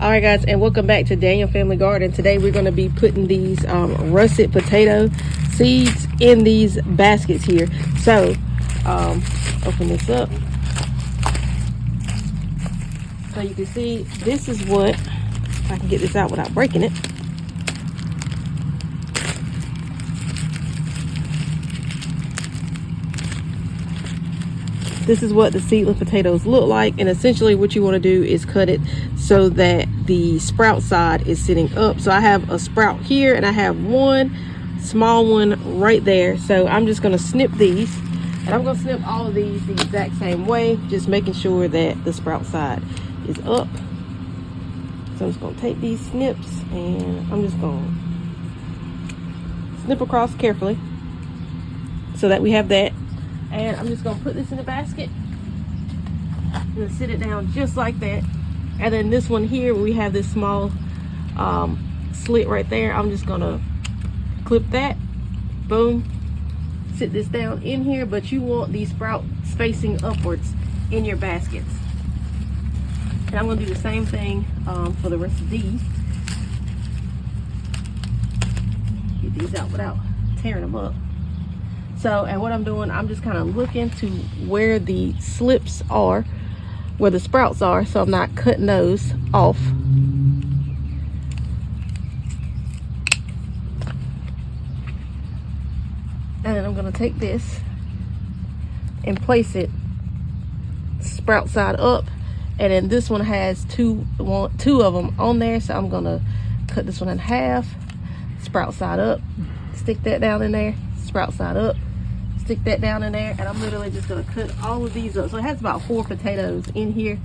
All right, guys, and welcome back to Daniel Family Garden. Today we're going to be putting these russet potato seeds in these baskets here. So open this up so you can see this is what, if I can get this out without breaking it. This is what the seedling potatoes look like, and essentially what you want to do is cut it so that the sprout side is sitting up. So I have a sprout here and I have one small one right there. So I'm just going to snip these, and I'm going to snip all of these the exact same way, just making sure that the sprout side is up. So I'm just going to take these snips and I'm just going to snip across carefully so that we have that. And I'm just gonna put this in the basket. I'm gonna sit it down just like that. And then this one here, we have this small slit right there. I'm just gonna clip that, boom, sit this down in here. But you want these sprouts facing upwards in your baskets. And I'm gonna do the same thing for the rest of these. Get these out without tearing them up. So, and what I'm doing, I'm just kind of looking to where the slips are, where the sprouts are, so I'm not cutting those off. And then I'm going to take this and place it sprout side up. And then this one has two of them on there, so I'm going to cut this one in half, sprout side up, stick that down in there, sprout side up, stick that down in there, and I'm literally just going to cut all of these up. So it has about 4 potatoes in here.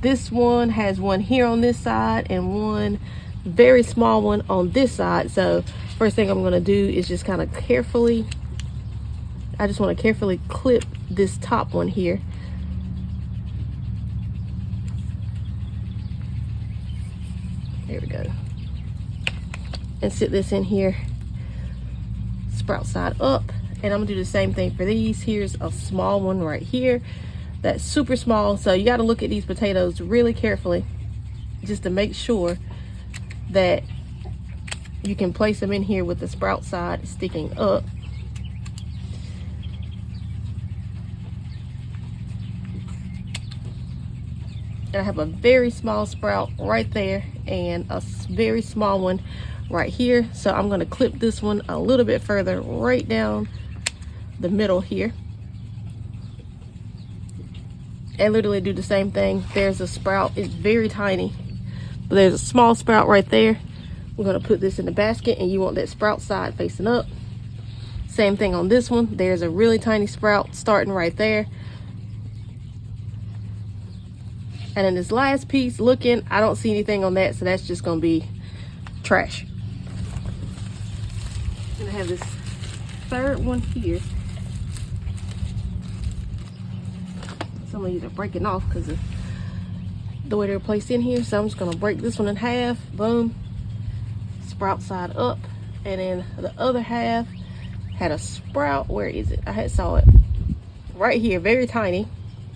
This one has one here on this side and one very small one on this side. So first thing I'm going to do is just kind of carefully, I just want to carefully clip this top one here. There we go. And sit this in here, sprout side up. And I'm gonna do the same thing for these. Here's a small one right here that's super small, so you got to look at these potatoes really carefully just to make sure that you can place them in here with the sprout side sticking up. And I have a very small sprout right there and a very small one right here. So I'm going to clip this one a little bit further right down the middle here. And literally do the same thing. There's a sprout, it's very tiny, but there's a small sprout right there. We're going to put this in the basket, and you want that sprout side facing up. Same thing on this one. There's a really tiny sprout starting right there. And in this last piece, looking, I don't see anything on that, so that's just gonna be trash. I'm gonna have this third one here. Some of these are breaking off because of the way they're placed in here. So I'm just gonna break this one in half, boom, sprout side up. And then the other half had a sprout, where is it? I saw it right here, very tiny,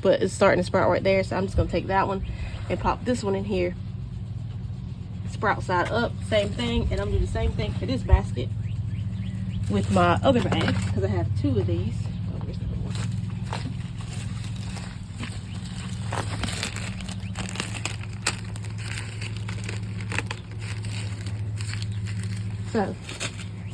but it's starting to sprout right there. So I'm just gonna take that one and pop this one in here, sprout side up, same thing. And I'm gonna do the same thing for this basket with my other bag, because I have 2 of these. Oh, where's the other one? So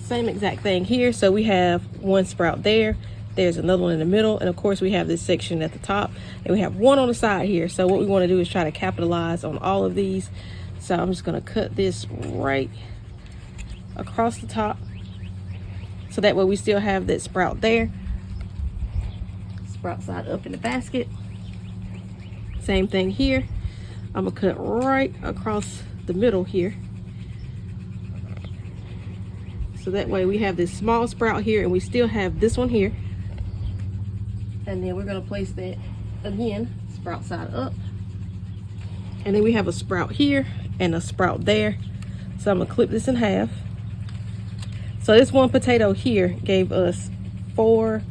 same exact thing here. So we have one sprout there, there's another one in the middle, and of course we have this section at the top, and we have one on the side here. So what we want to do is try to capitalize on all of these. So I'm just going to cut this right across the top, so that way we still have that sprout there. Sprout side up in the basket. Same thing here. I'm gonna cut right across the middle here, so that way we have this small sprout here, and we still have this one here. And then we're gonna place that again, sprout side up. And then we have a sprout here and a sprout there. So I'm gonna clip this in half. So this one potato here gave us 4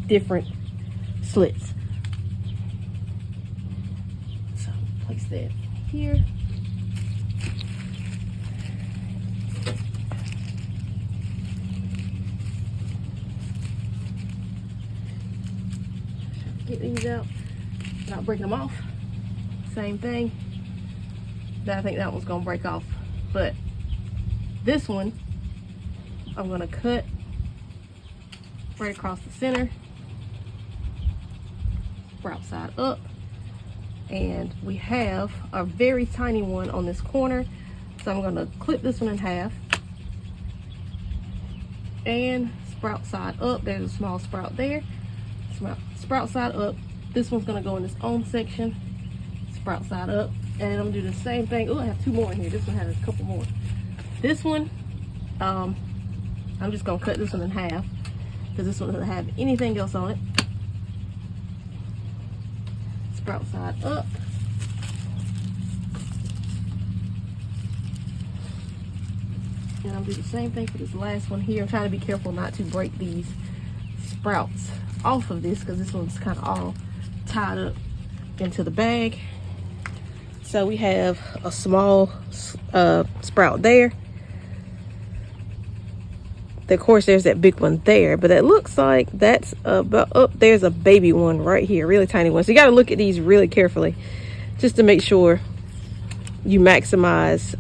different slits. place that here. Get these out, not breaking them off. Same thing. I think that one's gonna break off, but this one I'm gonna cut right across the center, sprout side up, and we have a very tiny one on this corner, so I'm gonna clip this one in half and sprout side up. There's a small sprout there. Sprout side up. This one's gonna go in its own section. Sprout side up, and I'm gonna do the same thing. Oh, I have two more in here. This one has a couple more. This one, I'm just gonna cut this one in half because this one doesn't have anything else on it. Sprout side up. And I'll do the same thing for this last one here. I'm trying to be careful not to break these sprouts off of this because this one's kind of all tied up into the bag. So we have a small sprout there. Of course, there's that big one there, but it looks like that's about up. There's a baby one right here, really tiny one. So you got to look at these really carefully just to make sure you maximize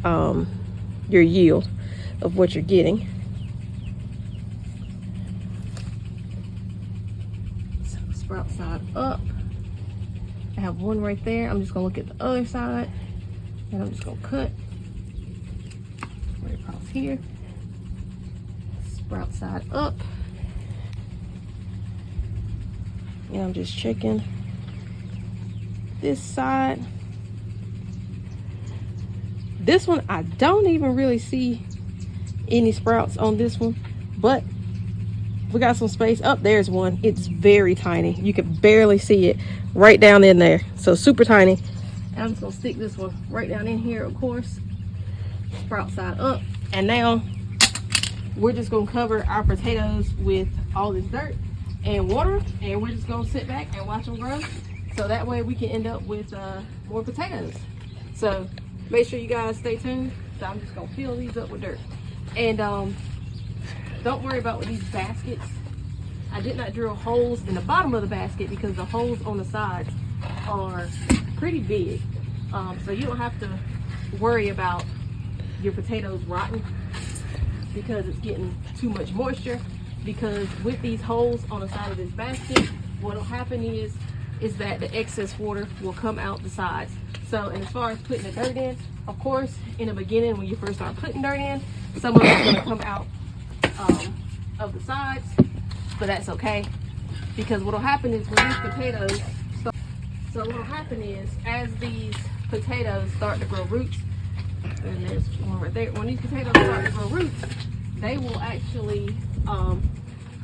your yield of what you're getting. So sprout side up. I have one right there. I'm just gonna look at the other side, and I'm just gonna cut right across here. Sprout side up, and I'm just checking this side. This one, I don't even really see any sprouts on this one, but we got some space. Up there's one. It's very tiny. You can barely see it right down in there. So super tiny. And I'm just gonna stick this one right down in here, of course. Sprout side up. And now we're just gonna cover our potatoes with all this dirt and water, and we're just gonna sit back and watch them grow. So that way we can end up with more potatoes. So make sure you guys stay tuned. So I'm just gonna fill these up with dirt. And don't worry about with these baskets. I did not drill holes in the bottom of the basket because the holes on the sides are pretty big. So you don't have to worry about your potatoes rotting because it's getting too much moisture. Because with these holes on the side of this basket, what will happen is that the excess water will come out the sides. So, and as far as putting the dirt in, of course, in the beginning when you first start putting dirt in, some of it's gonna come out of the sides, but that's okay, because what'll happen is when these potatoes what'll happen is as these potatoes start to grow roots, and there's one right there, when these potatoes start to grow roots, they will actually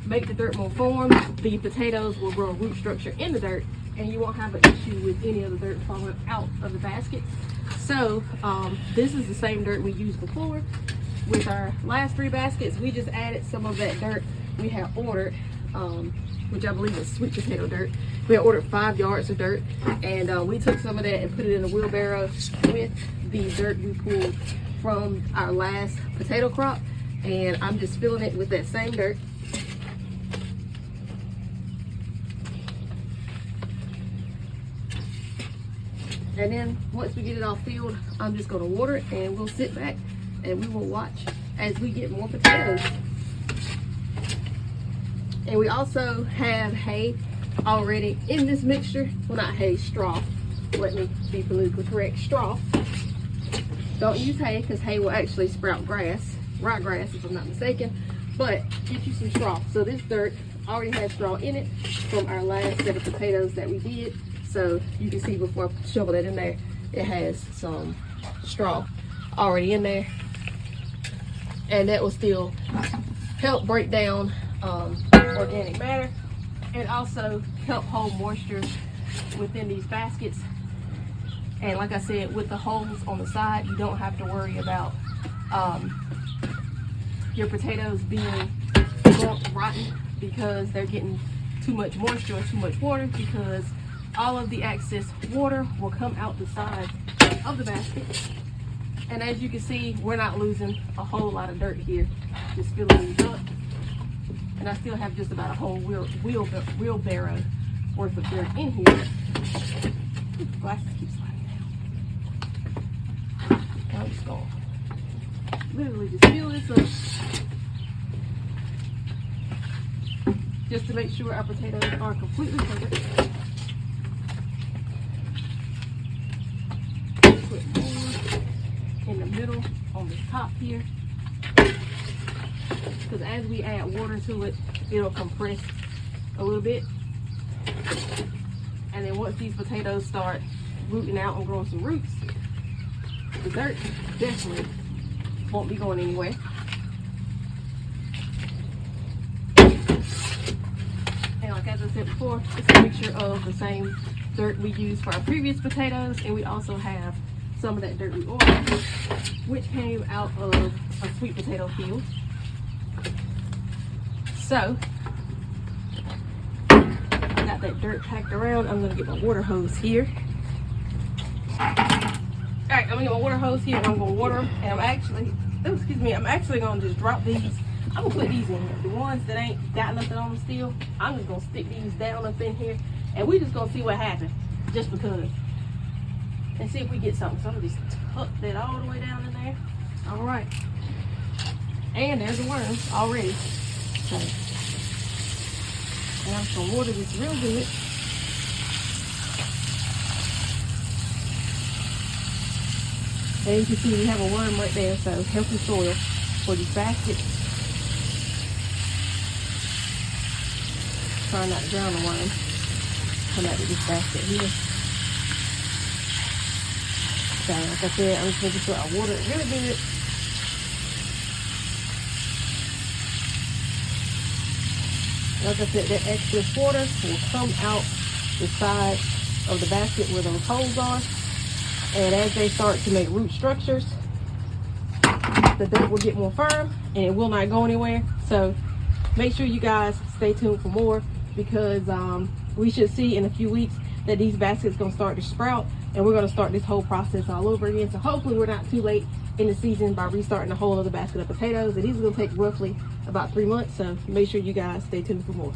make the dirt more formed. The potatoes will grow a root structure in the dirt, and you won't have an issue with any of the dirt falling out of the basket. So this is the same dirt we used before. With our last 3 baskets, we just added some of that dirt we had ordered, which I believe is sweet potato dirt. We had ordered 5 yards of dirt, and we took some of that and put it in a wheelbarrow with the dirt we pulled from our last potato crop. And I'm just filling it with that same dirt. And then once we get it all filled, I'm just gonna water it, and we'll sit back and we will watch as we get more potatoes. And we also have hay already in this mixture. Well, not hay, straw. Let me be politically correct, straw. Don't use hay because hay will actually sprout grass, ryegrass if I'm not mistaken, but get you some straw. So this dirt already has straw in it from our last set of potatoes that we did. So you can see before I shovel that in there, it has some straw already in there. And that will still help break down organic matter and also help hold moisture within these baskets. And like I said, with the holes on the side, you don't have to worry about your potatoes being rotten because they're getting too much moisture or too much water, because all of the excess water will come out the side of the basket. And as you can see, we're not losing a whole lot of dirt here, just filling these up. And I still have just about a whole wheelbarrow worth of dirt in here. The glasses keep sliding down. I'm just going to literally just fill this up just to make sure our potatoes are completely covered. Put more in the middle on the top here, because as we add water to it, it'll compress a little bit. And then once these potatoes start rooting out and growing some roots, the dirt definitely won't be going anywhere. And like as I said before, it's a mixture of the same dirt we used for our previous potatoes, and we also have some of that dirt we ordered, which came out of a sweet potato field. So I got that dirt packed around. I'm gonna get my water hose here. All right, I'm gonna get my water hose here and I'm gonna water them. And I'm actually gonna just drop these. I'm gonna put these in here. The ones that ain't got nothing on them still, I'm just gonna stick these down up in here, and we just gonna see what happens, just because, and see if we get something. So I'm gonna just tuck that all the way down in there. All right, and there's the worms already. So and I'm just gonna water this real good. And you can see we have a worm right there, so healthy soil for these baskets. Trying not to drown the worm. Come out with this basket here. So like I said, I'm just making sure I water it really good. Like I said, that excess water will come out the side of the basket where those holes are. And as they start to make root structures, the dirt will get more firm and it will not go anywhere. So make sure you guys stay tuned for more, because we should see in a few weeks that these baskets gonna start to sprout, and we're gonna start this whole process all over again. So hopefully we're not too late in the season by restarting a whole other basket of potatoes. And these are gonna take roughly about 3 months. So make sure you guys stay tuned for more.